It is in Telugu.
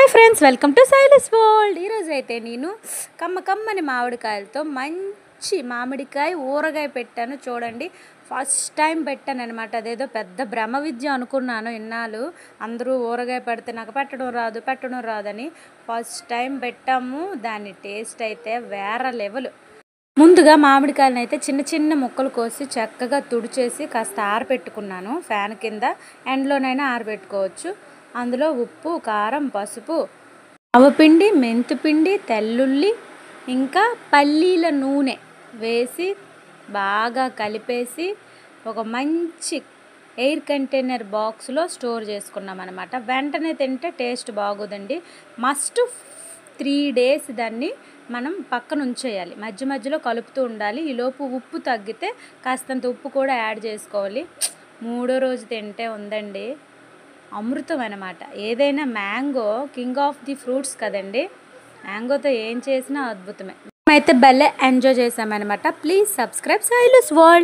Hi friends, welcome to Silas world. ఈరోజు అయితే నేను కమ్మని మామిడికాయలతో మంచి మామిడికాయ ఊరగాయ పెట్టాను. చూడండి, ఫస్ట్ టైం పెట్టాను అనమాట. అదేదో పెద్ద బ్రహ్మ విద్య అనుకున్నాను ఇన్నాళ్ళు. అందరూ ఊరగాయ పెడితే నాకు పెట్టడం రాదని ఫస్ట్ టైం పెట్టాము. దాని టేస్ట్ అయితే వేరే లెవెల్. ముందుగా మామిడికాయలను అయితే చిన్న చిన్న ముక్కలు కోసి చక్కగా తుడిచేసి కాస్త ఆరబెట్టుకున్నాను. ఫ్యాన్ కింద ఎండలోనైనా ఆరబెట్టుకోవచ్చు. అందులో ఉప్పు, కారం, పసుపు, ఆవపిండి, మెంతిపిండి, తెల్లుల్లి, ఇంకా పల్లీల నూనె వేసి బాగా కలిపేసి ఒక మంచి ఎయిర్ కంటైనర్ బాక్స్లో స్టోర్ చేసుకున్నాం అనమాట. వెంటనే తింటే టేస్ట్ బాగోదండి. మస్ట్ 3 days దాన్ని మనం పక్కన ఉంచేయాలి. మధ్య మధ్యలో కలుపుతూ ఉండాలి. ఈలోపు ఉప్పు తగ్గితే కాస్తంత ఉప్పు కూడా యాడ్ చేసుకోవాలి. 3వ రోజు తింటే ఉందండి అమృతం అనమాట. ఏదైనా mango king of the fruits కదండి. మ్యాంగోతో ఏం చేసినా అద్భుతమే. మేమైతే భలే ఎంజాయ్ చేసామన్నమాట. Please subscribe Silas world.